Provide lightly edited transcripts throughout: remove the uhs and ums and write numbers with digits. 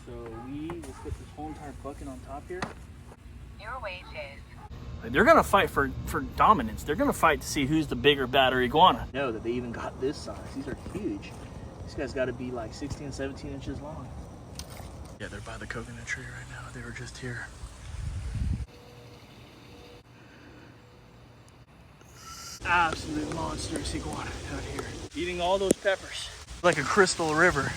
So we will put this whole entire bucket on top here. Your wages. They're gonna fight for dominance. They're gonna fight to see who's the bigger, badder iguana. Know that they even got this size. These are huge. These guys got to be like 16, 17 inches long. Yeah, they're by the coconut tree right now. They were just here. Absolute monstrous iguana out here, eating all those peppers like a crystal river.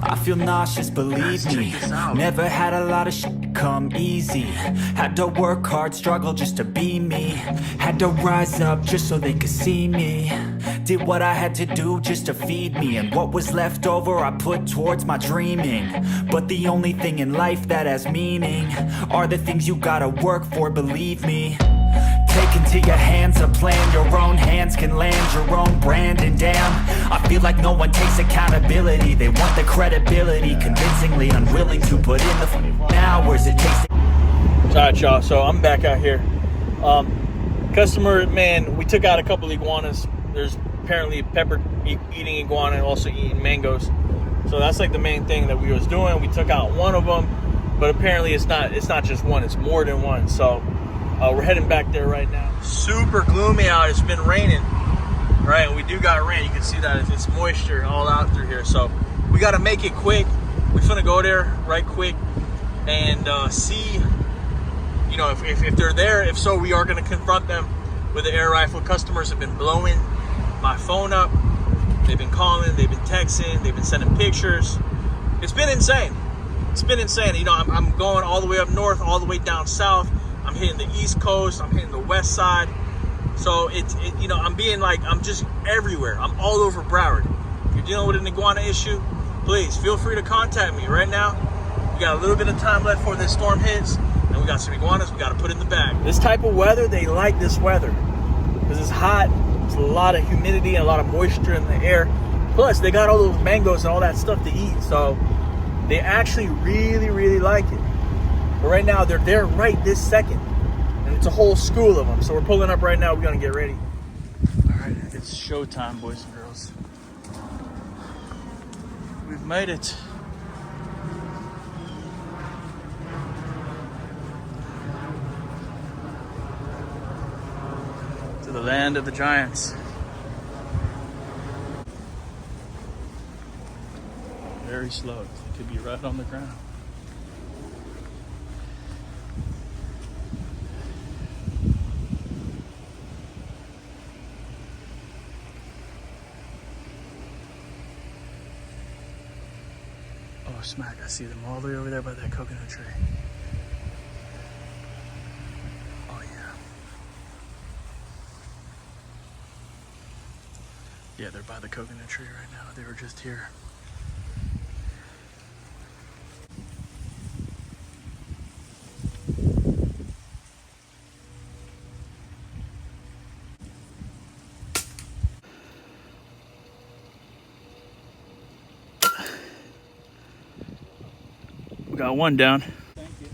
I feel nauseous, believe me. Never had a lot of shit come easy. Had to work hard, struggle just to be me. Had to rise up just so they could see me. Did what I had to do just to feed me. And what was left over I put towards my dreaming. But the only thing in life that has meaning are the things you gotta work for, believe me. Take into your hands a plan. Your own hands can land your own brand. And damn, I feel like no one takes accountability. They want the credibility, convincingly unwilling to put in the hours it takes to... Alright, y'all, so I'm back out here. Customer, man, we took out a couple iguanas. There's apparently pepper eating iguana and also eating mangoes. So that's like the main thing that we was doing. We took out one of them, but apparently it's not just one, it's more than one. So we're heading back there right now. Super gloomy out. It's been raining, right? And we do got rain. You can see that it's moisture all out through here. So we got to make it quick. We're gonna go there right quick and see, you know, if they're there. If so, we are gonna confront them with the air rifle. Customers have been blowing my phone up. They've been calling. They've been texting. They've been sending pictures. It's been insane. It's been insane. You know, I'm going all the way up north, all the way down south. I'm hitting the East Coast, I'm hitting the West Side. So you know, I'm just everywhere. I'm all over Broward. If you're dealing with an iguana issue, please feel free to contact me right now. We got a little bit of time left before this storm hits, and we got some iguanas we got to put in the bag. This type of weather, they like this weather because it's hot. There's a lot of humidity and a lot of moisture in the air. Plus, they got all those mangoes and all that stuff to eat. So they actually really, really like it. But right now, they're there right this second. And it's a whole school of them. So we're pulling up right now. We're going to get ready. All right, it's showtime, boys and girls. We've made it. To the land of the giants. Very slow. It could be right on the ground. Oh, smack, I see them all the way over there by that coconut tree. Oh, yeah. Yeah, they're by the coconut tree right now. They were just here. Got one down. Thank you.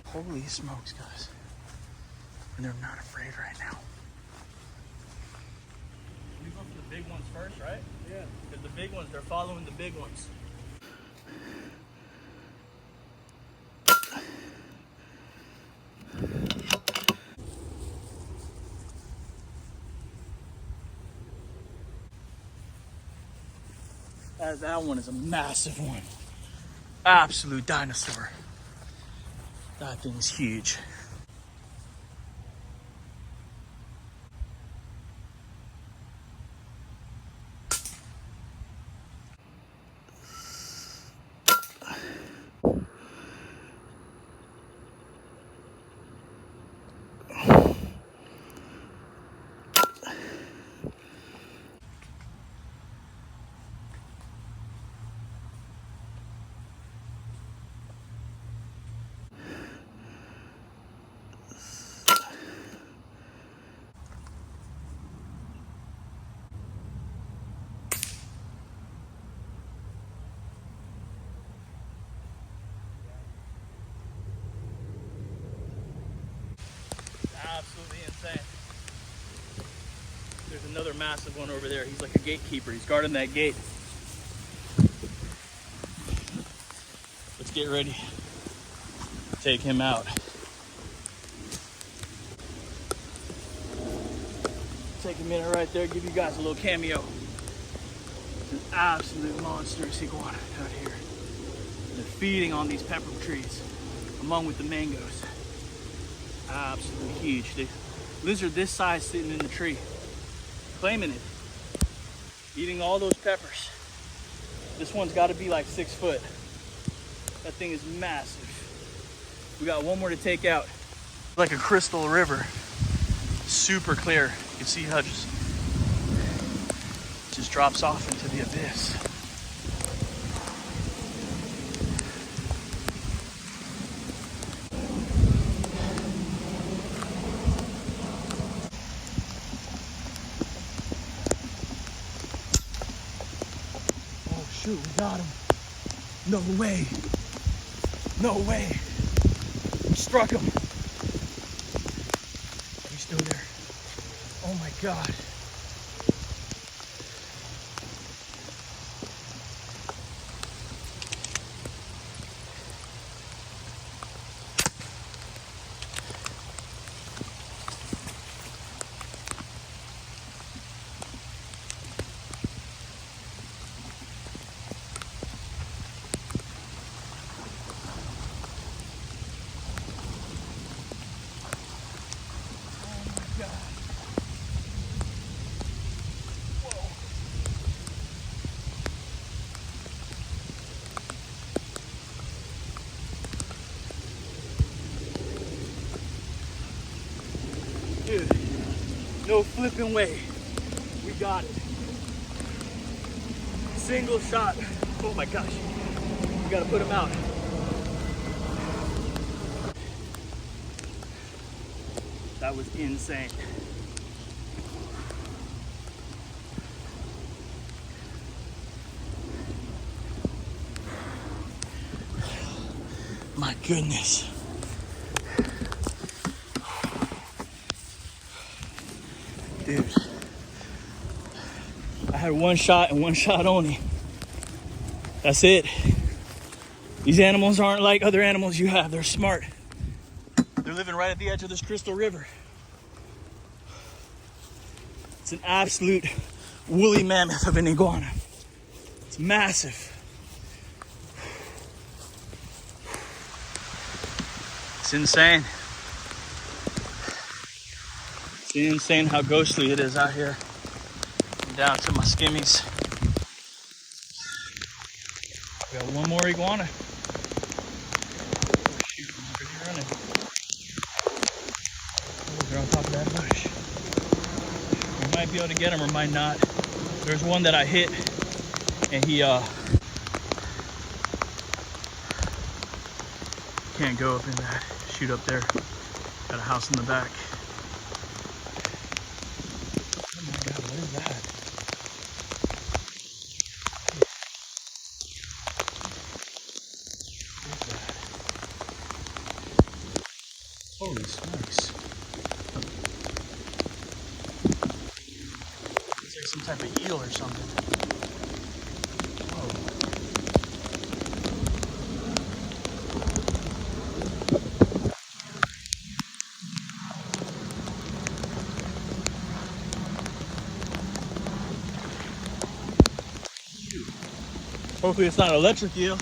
Holy smokes, guys. And they're not afraid right now. We go for the big ones first, right? Yeah. Because the big ones, they're following the big ones. That one is a massive one. Absolute dinosaur. That thing's huge. another massive one over there. He's like a gatekeeper. He's guarding that gate. Let's get ready to take him out. Take a minute right there, give you guys a little cameo. It's an absolute monstrous iguana out here. They're feeding on these pepper trees, among with the mangoes. Absolutely huge. The lizard this size sitting in the tree, claiming it, eating all those peppers. This one's got to be like 6 foot. That thing is massive. We got one more to take out. Like a crystal river, super clear. You can see how it just drops off into the abyss. Oh shoot, we got him. No way. No way. We struck him. He's still there. Oh my God. Dude, no flipping way. We got it. Single shot. Oh my gosh. We gotta put him out. That was insane. My goodness. Dude, I had one shot and one shot only. That's it. These animals aren't like other animals you have. They're smart. They're living right at the edge of this crystal river. It's an absolute woolly mammoth of an iguana. It's massive. It's insane. It's insane how ghostly it is out here. I'm down to my skimmies. We got one more iguana. Oh shoot, where's he running? Oh, they're on top of that bush. We might be able to get him or might not. There's one that I hit and he can't go up in that. Shoot up there. Got a house in the back. Oh my God, what is that? What is that? Holy smokes. It's like some type of eel or something. Whoa. Hopefully it's not an electric eel.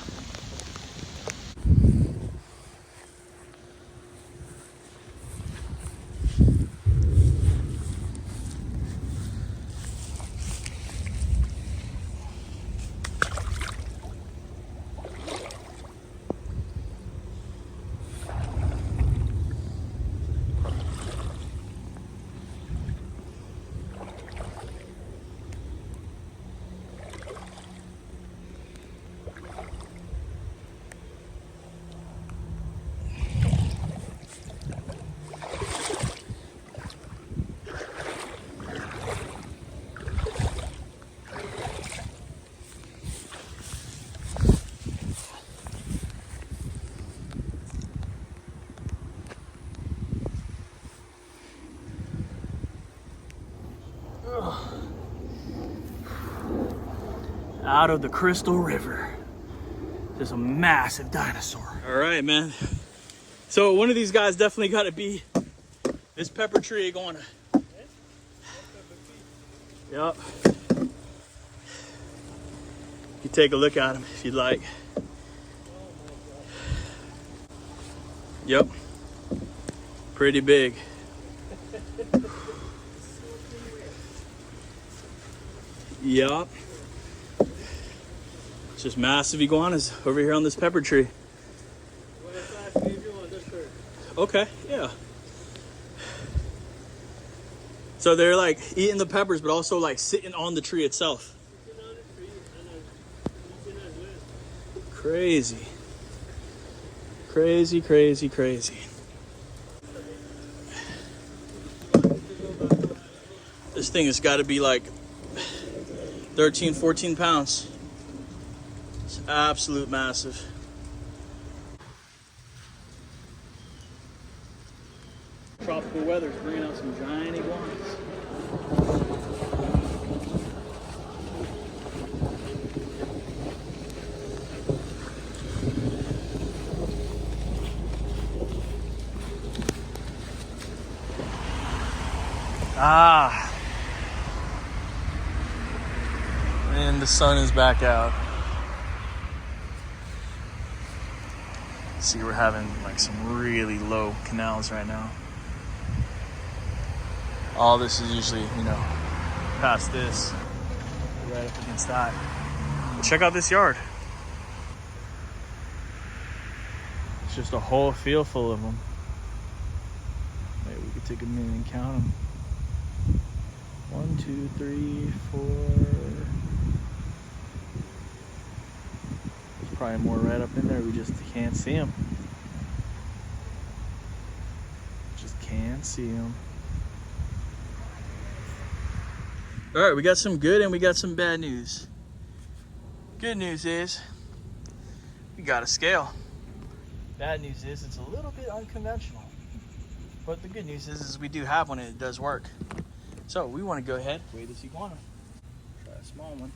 out of the Crystal River. There's a massive dinosaur. All right, man. So one of these guys definitely got to be this pepper tree iguana. Yep. You take a look at him if you'd like. Yep. Pretty big. Yep. It's just massive iguanas over here on this pepper tree. Okay, yeah. So they're like eating the peppers, but also like sitting on the tree itself. Crazy. Crazy, crazy, crazy. This thing has got to be like 13, 14 pounds. It's absolute massive. Tropical weather is bringing out some giant iguanas. Ah. And the sun is back out. See, we're having like some really low canals right now. All this is usually, you know, past this, right up against that. But check out this yard. It's just a whole field full of them. Wait, we could take a minute and count them. 1, 2, 3, 4. There's probably more right up in there. We just can't see them. Just can't see them. All right, we got some good and we got some bad news. Good news is we got a scale. Bad news is it's a little bit unconventional. But the good news is we do have one and it does work. So we want to go ahead, weigh this iguana. Try a small one.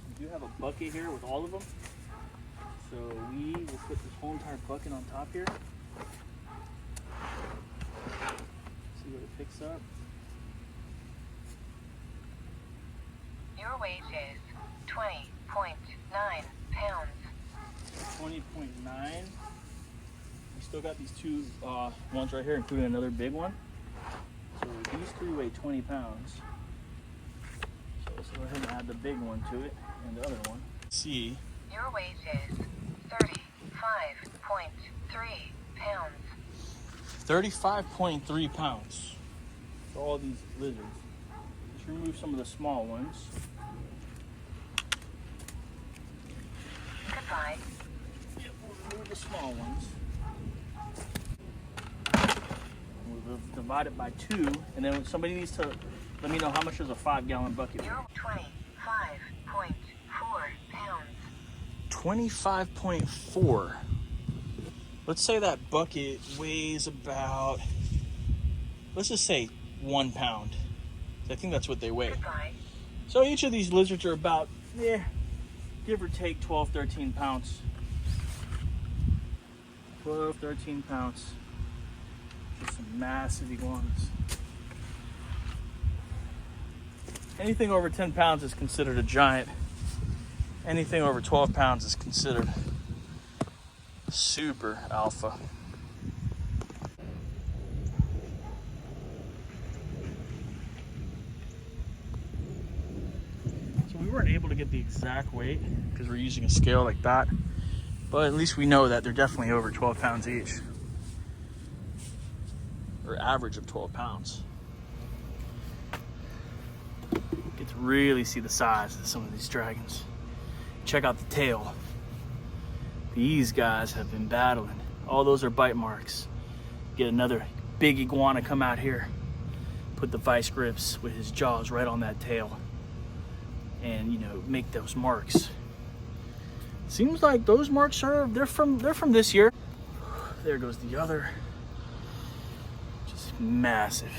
We do have a bucket here with all of them. So we will put this whole entire bucket on top here. See what it picks up. Your weight is 20.9 pounds. 20.9. We still got these two ones right here, including another big one. So these three weigh 20 pounds. So let's go ahead and add the big one to it and the other one. See. Your weight is 35.3 pounds. 35.3 pounds for all these lizards. Let's remove some of the small ones. Goodbye. Yep, we'll remove the small ones. We'll divide it by 2, and then somebody needs to let me know how much is a 5-gallon bucket. You're 25.4 pounds. 25.4. Let's say that bucket weighs about, let's just say 1 pound. I think that's what they weigh. Goodbye. So each of these lizards are about, give or take 12, 13 pounds. 12, 13 pounds. Just some massive iguanas. Anything over 10 pounds is considered a giant. Anything over 12 pounds is considered super alpha. So we weren't able to get the exact weight because we're using a scale like that, but at least we know that they're definitely over 12 pounds each, or average of 12 pounds. You get to really see the size of some of these dragons. Check out the tail. These guys have been battling. All those are bite marks. Get another big iguana come out here, put the vice grips with his jaws right on that tail, and you know, make those marks. Seems like those marks are they're from this year. There goes the other. Just massive.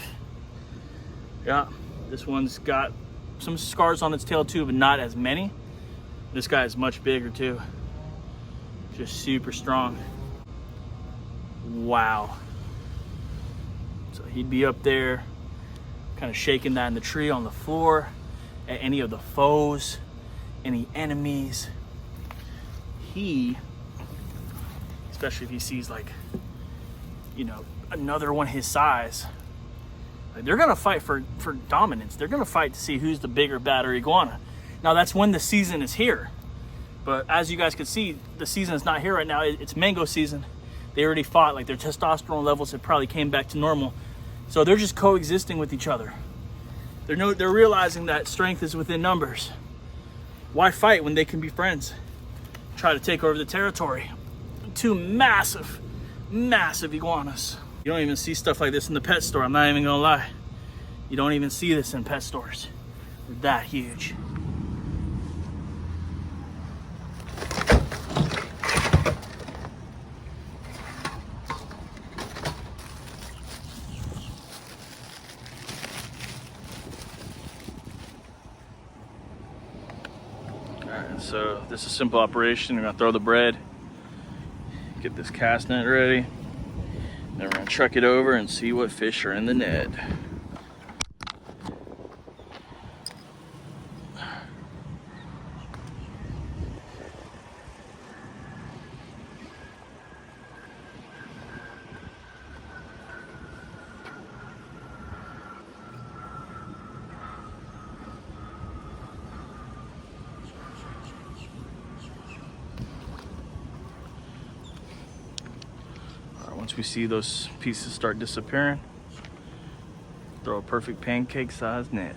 Yeah, this one's got some scars on its tail too, but not as many. This guy is much bigger too. Just super strong. Wow. So he'd be up there kind of shaking that in the tree on the floor at any of the foes, any enemies. He, especially if he sees like, you know, another one his size, like they're gonna fight for dominance. They're gonna fight to see who's the bigger, badder iguana. Now that's when the season is here. But as you guys can see, the season is not here right now. It's mango season. They already fought, like their testosterone levels have probably came back to normal. So they're just coexisting with each other. They're realizing that strength is within numbers. Why fight when they can be friends? Try to take over the territory. Two massive, massive iguanas. You don't even see stuff like this in the pet store. I'm not even gonna lie. You don't even see this in pet stores. They're that huge. Alright, so this is a simple operation. We're gonna throw the bread, get this cast net ready, then we're gonna truck it over and see what fish are in the net. Once we see those pieces start disappearing, throw a perfect pancake sized net.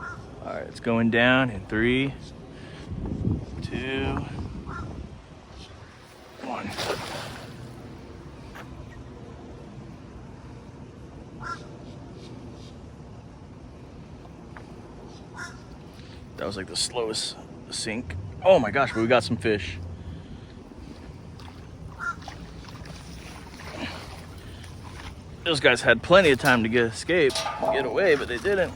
All right, it's going down in 3, 2, 1. That was like the slowest sink. Oh my gosh, but we got some fish. Those guys had plenty of time to get away, but they didn't.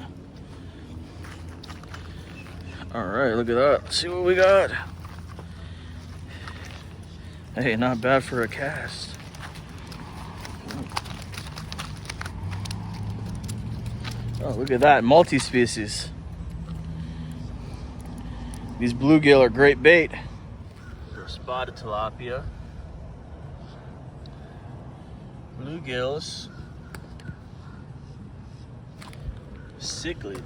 All right, look at that. Let's see what we got. Hey, not bad for a cast. Oh, look at that, multi-species. These bluegill are great bait. Spotted tilapia. Bluegills. Cichlid.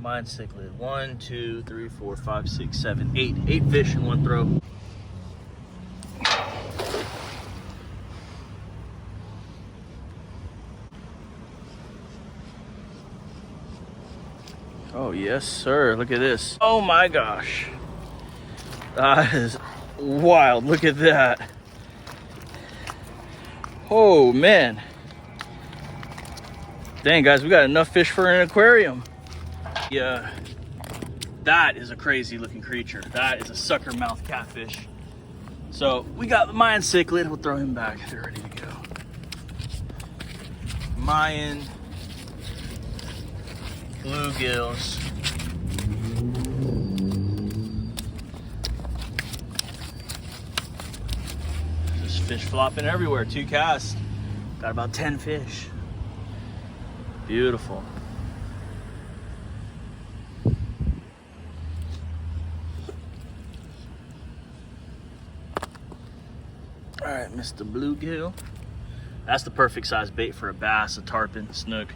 Mine's cichlid. 1, 2, 3, 4, 5, 6, 7, 8. 8 fish in one throw. Oh yes, sir. Look at this. Oh my gosh. That is wild. Look at that. Oh man. Dang guys, we got enough fish for an aquarium. Yeah, that is a crazy looking creature. That is a sucker mouth catfish. So we got the Mayan cichlid. We'll throw him back. They're ready to go. Mayan bluegills. There's fish flopping everywhere. 2 casts. Got about 10 fish. Beautiful. All right, Mr. Bluegill. That's the perfect size bait for a bass, a tarpon, snook.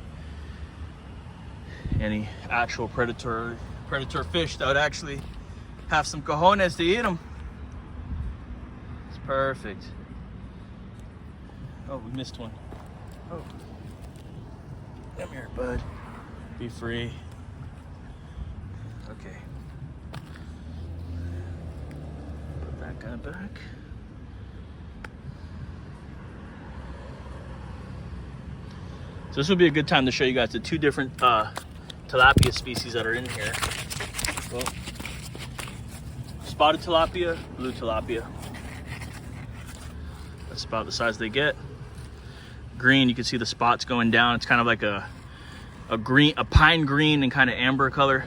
Any actual predator fish that would actually have some cojones to eat them. It's perfect. Oh, we missed one. Oh. Come here, bud. Be free. Okay. Put that guy back. So this would be a good time to show you guys the two different tilapia species that are in here. Well, spotted tilapia, blue tilapia. That's about the size they get. Green, you can see the spots going down. It's kind of like a pine green and kind of amber color.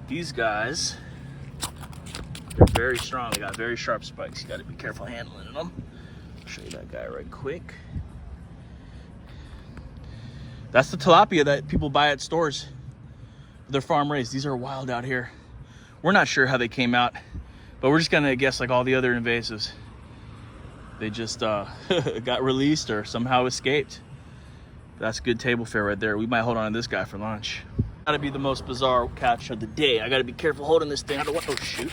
These guys, they're very strong. They got very sharp spikes. You got to be careful handling them. I'll show you that guy right quick. That's the tilapia that people buy at stores. They're farm raised. These are wild out here. We're not sure how they came out, but we're just gonna guess like all the other invasives. They just got released or somehow escaped. That's good table fare right there. We might hold on to this guy for lunch. Gotta be the most bizarre catch of the day. I gotta be careful holding this thing. Oh shoot.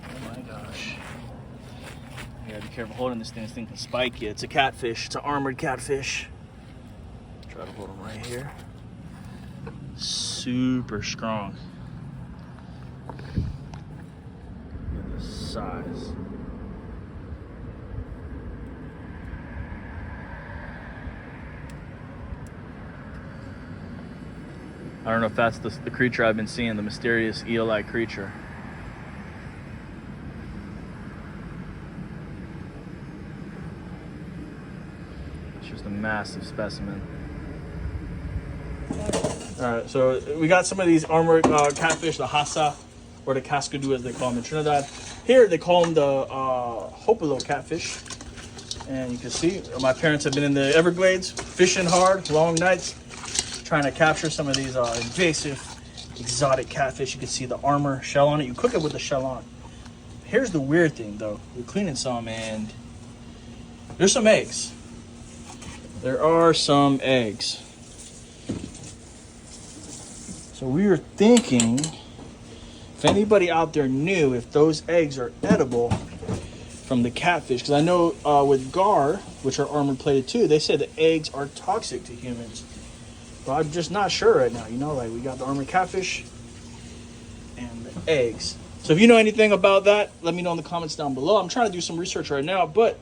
Oh my gosh. I gotta be careful holding this thing. This thing can spike you. It's a catfish. It's an armored catfish. Try to hold him right here. Super strong. Look at the size. I don't know if that's the creature I've been seeing, the mysterious eel-like creature. It's just a massive specimen. Alright, so we got some of these armored catfish, the hasa, or the cascadoo as they call them in Trinidad. Here they call them the hopalo catfish. And you can see my parents have been in the Everglades, fishing hard, long nights, trying to capture some of these invasive, exotic catfish. You can see the armor shell on it. You cook it with the shell on. Here's the weird thing though. We're cleaning some and there's some eggs. There are some eggs. So we were thinking if anybody out there knew if those eggs are edible from the catfish, because I know with gar, which are armor plated too, they said the eggs are toxic to humans. But I'm just not sure right now. You know, like we got the armored catfish and the eggs. So if you know anything about that, let me know in the comments down below. I'm trying to do some research right now, but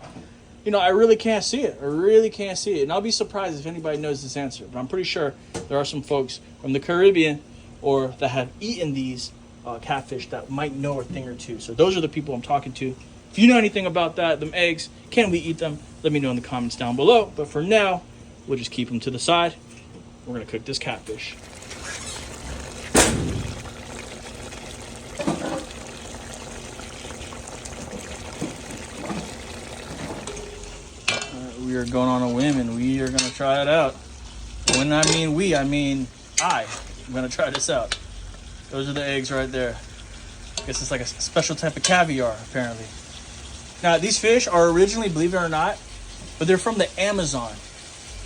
you know, I really can't see it. I really can't see it. And I'll be surprised if anybody knows this answer. But I'm pretty sure there are some folks from the Caribbean or that have eaten these catfish that might know a thing or two. So those are the people I'm talking to. If you know anything about that, them eggs, can we eat them? Let me know in the comments down below. But for now, we'll just keep them to the side. We're gonna cook this catfish. We are going on a whim and we are gonna try it out. When I mean we, I mean I'm gonna try this out. Those are the eggs right there. I guess it's like a special type of caviar, apparently. Now, these fish are originally, believe it or not, but they're from the Amazon.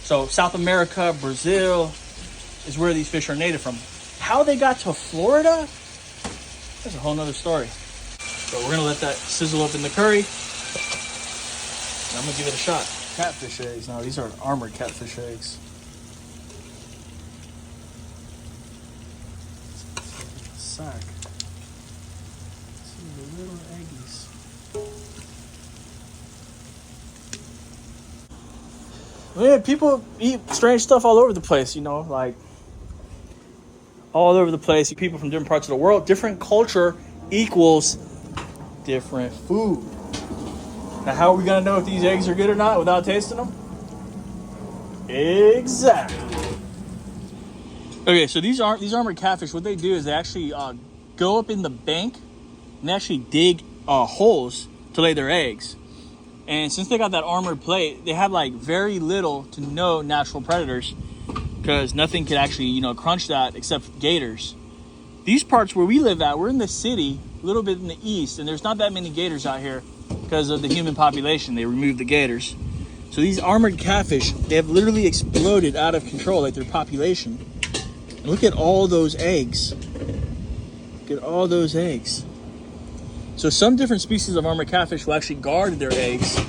So South America, Brazil is where these fish are native from. How they got to Florida, that's a whole nother story. So we're gonna let that sizzle up in the curry. And I'm gonna give it a shot. Catfish eggs. Now these are armored catfish eggs. Sack. See the little eggies. Man, people eat strange stuff all over the place, you know, like all over the place. People from different parts of the world, different culture equals different food. Now, how are we gonna know if these eggs are good or not without tasting them? Exactly. Okay, so these armored catfish, what they do is they actually go up in the bank and they actually dig holes to lay their eggs. And since they got that armored plate, they have like very little to no natural predators because nothing could actually, you know, crunch that except gators. These parts where we live at, we're in the city, a little bit in the east, and there's not that many gators out here because of the human population. They removed the gators. So these armored catfish, they have literally exploded out of control, like their population. And look at all those eggs. Look at all those eggs. So some different species of armored catfish will actually guard their eggs.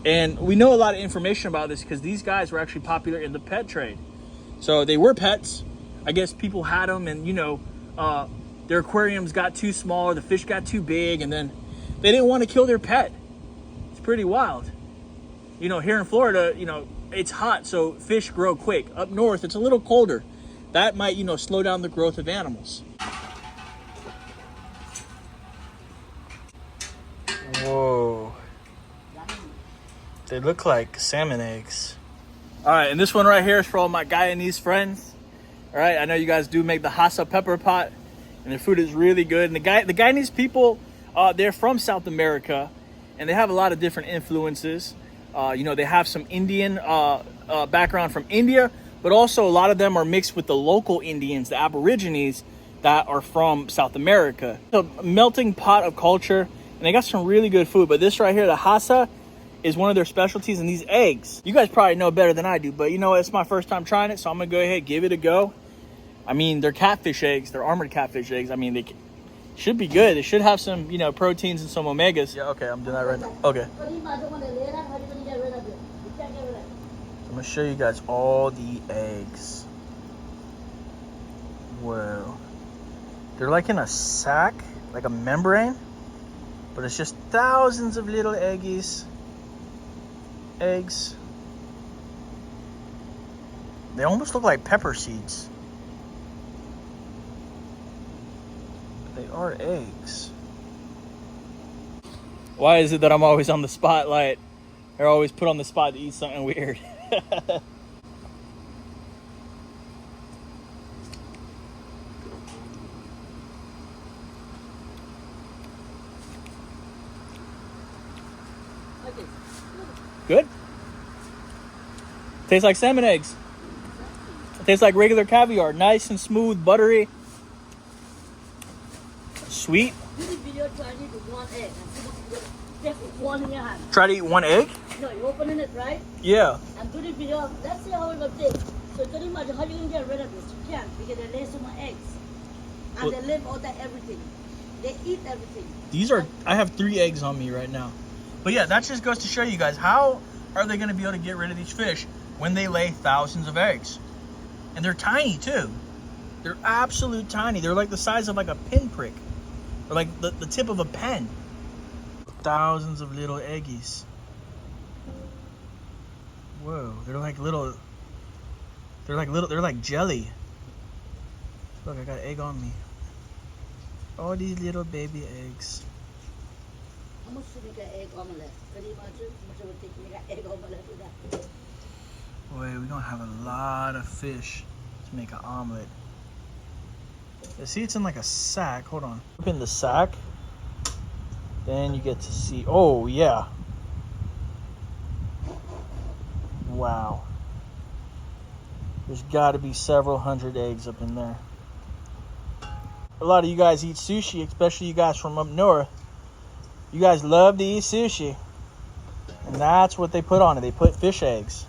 And we know a lot of information about this because these guys were actually popular in the pet trade. So they were pets. I guess people had them and, you know, their aquariums got too small or the fish got too big and then they didn't want to kill their pet. It's pretty wild. you know, here in Florida, you know, it's hot, so fish grow quick. Up north, it's a little colder. That might, you know, slow down the growth of animals. Whoa. They look like salmon eggs. All right, and this one right here is for all my Guyanese friends. All right, I know you guys do make the hasa pepper pot, and their food is really good. And the Guyanese people, they're from South America, and they have a lot of different influences. You know, they have some Indian background from India, but also a lot of them are mixed with the local Indians, the Aborigines that are from South America. A melting pot of culture, and they got some really good food. But this right here, the hasa, is one of their specialties, and these eggs, you guys probably know better than I do, but you know, it's my first time trying it, so I'm gonna go ahead, give it a go. I mean, they're catfish eggs, they're armored catfish eggs. I mean, they should be good. They should have some, you know, proteins and some omegas. Yeah, okay, I'm doing that right now. Okay. I'm gonna show you guys all the eggs. Whoa. They're like in a sack, like a membrane, but it's just thousands of little eggs. They almost look like pepper seeds. They are eggs. Why is it that I'm always on the spotlight? They're always put on the spot to eat something weird. Good? Tastes like salmon eggs. It tastes like regular caviar. Nice and smooth, buttery. Sweet. Try to eat one egg? No, you opening it, right? Yeah. And do the video. Let's see how it will taste. So can you imagine how you can get rid of this? You can't, because they lay so much eggs. And they live out of everything. They eat everything. These are, I have 3 eggs on me right now. But yeah, that just goes to show you guys, how are they going to be able to get rid of these fish when they lay thousands of eggs? And they're tiny too. They're absolute tiny. They're like the size of like a pinprick. Or like the tip of a pen. Thousands of little eggies. Whoa, they're like jelly. Look, I got egg on me. All these little baby eggs. How much should we get egg omelette? Can you imagine how much it would take to make an egg omelette with that? Boy, we're gonna have a lot of fish to make an omelet. Yeah, see, it's in like a sack. Hold on. Open the sack. Then you get to see. Oh, yeah. Wow. There's got to be several hundred eggs up in there. A lot of you guys eat sushi, especially you guys from up north. You guys love to eat sushi. And that's what they put on it. They put fish eggs.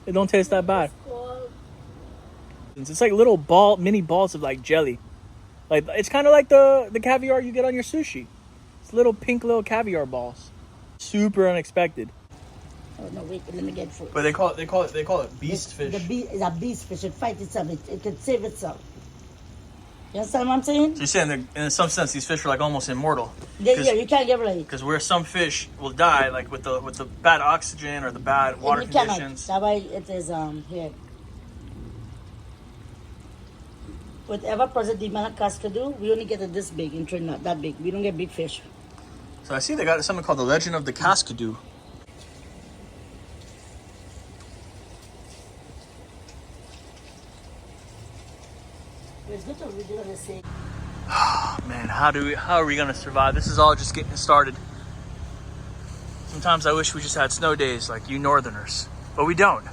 It don't taste that bad. It's like little mini balls of like jelly. Like, it's kind of like the caviar you get on your sushi. It's little pink little caviar balls. Super unexpected. Oh no, wait, let me get food. But they call it beast fish. The beast is a beast fish. It fights itself. It can save itself. You understand what I'm saying? So you're saying that in some sense these fish are like almost immortal. Yeah, you can't get rid of it. Because where some fish will die, like with the bad oxygen or the bad water conditions. That's why it is here. Whatever process the man can do, we only get it this big in Trinidad, that big. We don't get big fish. So I see they got something called the Legend of the Cascadoo. It's good to read it on the same. Man, how are we gonna survive? This is all just getting started. Sometimes I wish we just had snow days like you northerners, but we don't.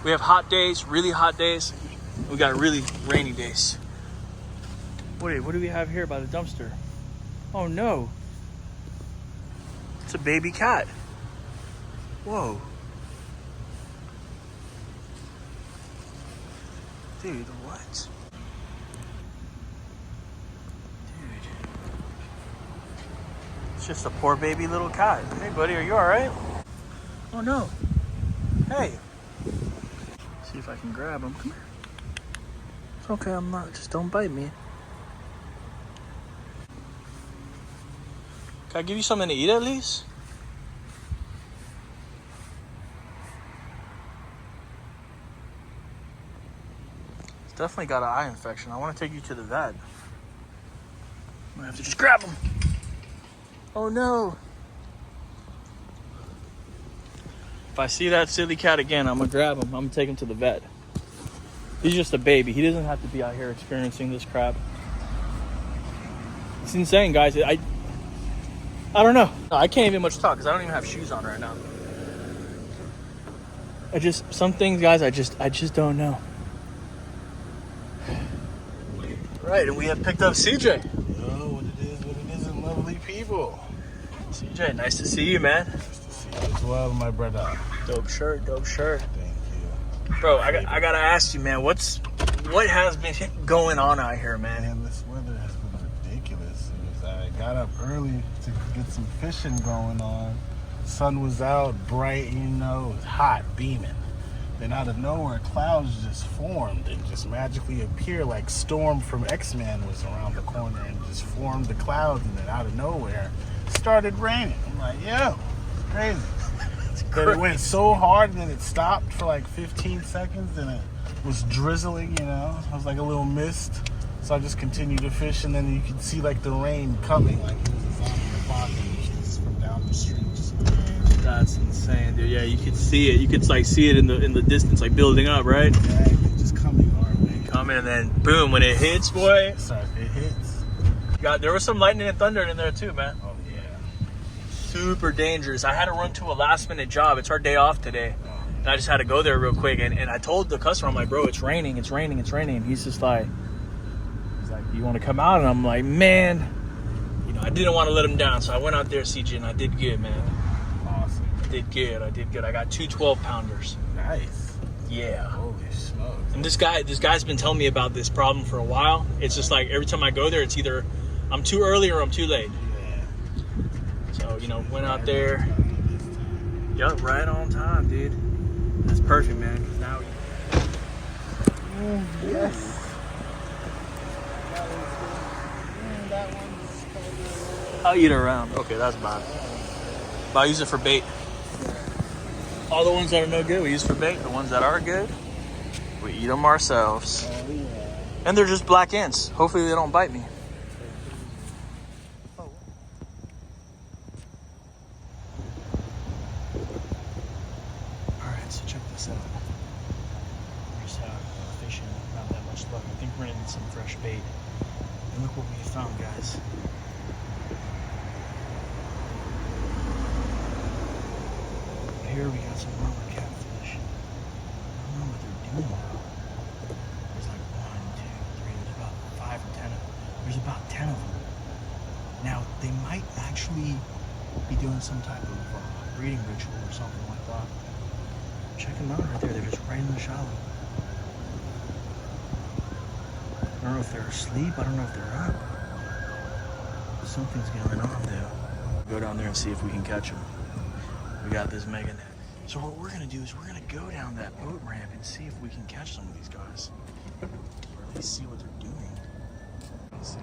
We have hot days, really hot days. We got really rainy days. Wait, what do we have here by the dumpster? Oh no. It's a baby cat. Whoa. Dude, what? Dude. It's just a poor baby little cat. Hey buddy, are you alright? Oh no. Hey. See if I can grab him. Come here. It's okay, I'm not. Just don't bite me. Can I give you something to eat at least? It's definitely got an eye infection. I want to take you to the vet. I'm gonna have to just grab him. Oh no. If I see that silly cat again, I'm gonna grab him. I'm gonna take him to the vet. He's just a baby. He doesn't have to be out here experiencing this crap. It's insane, guys. I don't know. I can't even much talk because I don't even have shoes on right now. Some things, guys, I just don't know. Right, and we have picked up CJ. What it is, and lovely people. CJ, nice to see you, man. Nice to see you as well, my brother. Dope shirt, dope shirt. Thank you. Bro, I gotta ask you, man, what has been going on out here, man? Man, this weather has been ridiculous. I got up early to get some fishing going on. Sun was out, bright, it was hot, beaming. Then out of nowhere, clouds just formed and just magically appeared, like Storm from X-Men was around the corner and just formed the clouds, and then out of nowhere, started raining. I'm like, yo, it's crazy. But it went so hard, and then it stopped for like 15 seconds, and it was drizzling, I was like a little mist. So I just continued to fish, and then you could see like the rain coming, like it was a zombie apocalypse from down the street. That's insane, dude. Yeah, you could see it. You could like see it in the distance, like building up, right? Exactly, just coming our way. Coming, and then boom, when it hits, boy. It hits. There was some lightning and thunder in there too, man. Oh yeah. Super dangerous. I had to run to a last minute job. It's our day off today. And I just had to go there real quick. And I told the customer, I'm like, bro, it's raining. And he's just like, you want to come out? And I'm like, man, I didn't want to let him down. So I went out there, CJ, and I did good, man. Awesome. I did good. I got 2 12-pounders. Nice. Yeah. Holy smokes. And this guy's been telling me about this problem for a while. It's just like every time I go there, it's either I'm too early or I'm too late. Yeah. So, went out there. Yup, right on time, dude. That's perfect, man. 'Cause now Yes. I'll eat around. Okay, that's bad. But I use it for bait. All the ones that are no good, we use for bait. The ones that are good, we eat them ourselves. Oh, yeah. And they're just black ants. Hopefully they don't bite me. Alright, so check this out. We're just out fishing, not that much luck. I think we're gonna need some fresh bait. And look what we found, guys. Here we got some rubber catfish. I don't know what they're doing though. There's like 1, 2, 3, there's about 5 or 10 of them. There's about 10 of them. Now, they might actually be doing some type of breeding ritual or something like that. Check them out right there. They're just right in the shallow. I don't know if they're asleep. I don't know if they're up. Something's going on though. Go down there and see if we can catch them. We got this mega net. So what we're gonna do is we're gonna go down that boat ramp and see if we can catch some of these guys. Or at least see what they're doing. Let's see.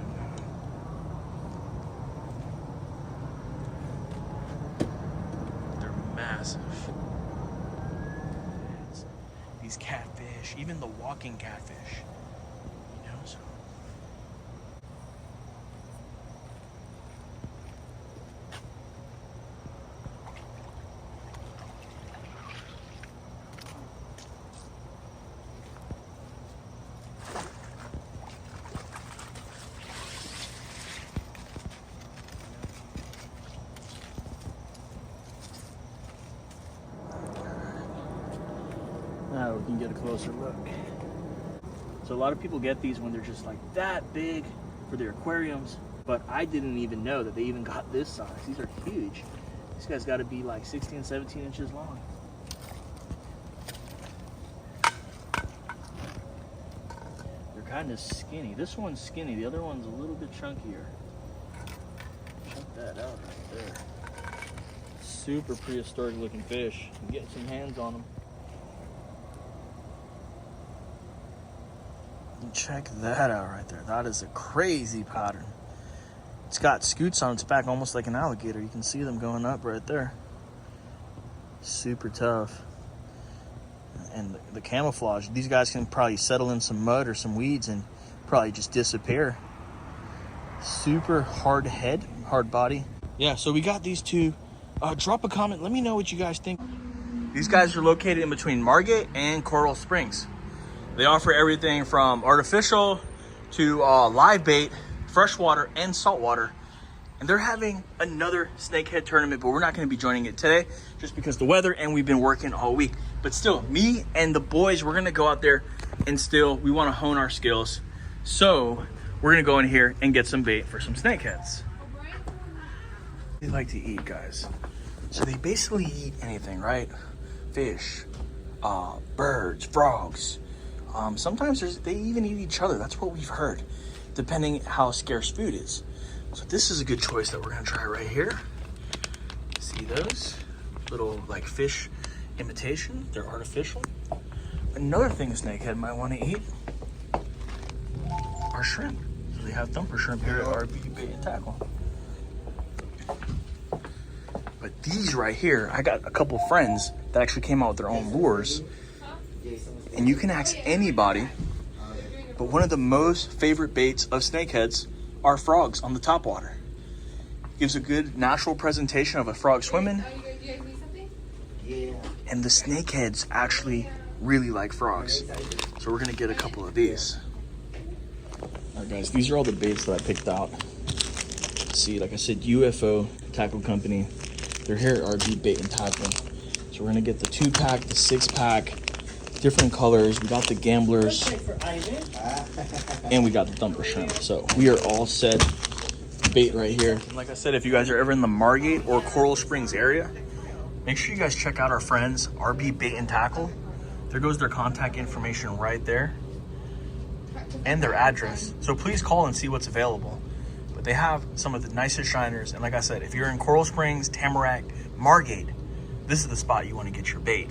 They're massive. These catfish, even the walking catfish. So. Now we can get a closer look. So a lot of people get these when they're just like that big for their aquariums, but I didn't even know that they even got this size. These are huge. These guys got to be like 16, 17 inches long. They're kind of skinny. This one's skinny. The other one's a little bit chunkier. Check that out right there. Super prehistoric looking fish. I'm getting some hands on them. Check that out right there. That is a crazy pattern. It's got scoots on its back, almost like an alligator. You can see them going up right there. Super tough. And the camouflage, these guys can probably settle in some mud or some weeds and probably just disappear. Super hard head, hard body. Yeah, so we got these two. Drop a comment, let me know what you guys think. These guys are located in between Margate and Coral Springs. They offer everything from artificial to live bait, freshwater and saltwater. And they're having another snakehead tournament, but we're not going to be joining it today just because the weather, and we've been working all week. But still, me and the boys, we're going to go out there and still, we want to hone our skills. So we're going to go in here and get some bait for some snakeheads. They like to eat, guys. So they basically eat anything, right? Fish, birds, frogs. Sometimes they even eat each other. That's what we've heard, depending how scarce food is. So this is a good choice that we're gonna try right here. See those little like fish imitation? They're artificial. Another thing a snakehead might want to eat are shrimp. So they have thumper shrimp here at RB Bait and Tackle. But these right here, I got a couple friends that actually came out with their own lures. And you can ask anybody, but one of the most favorite baits of snakeheads are frogs on the topwater. Gives a good natural presentation of a frog swimming. And the snakeheads actually really like frogs. So we're gonna get a couple of these. All right guys, these are all the baits that I picked out. See, like I said, UFO Tackle Company. They're here at RB Bait and Tackle. So we're gonna get the 2-pack, the 6-pack, different colors. We got the gamblers and we got the thumper shrimp. So we are all set. Bait right here. And like I said, if you guys are ever in the Margate or Coral Springs area, make sure you guys check out our friends RB Bait and Tackle. There goes their contact information right there and their address. So please call and see what's available. But they have some of the nicest shiners. And like I said, if you're in Coral Springs, Tamarack, Margate, this is the spot you want to get your bait.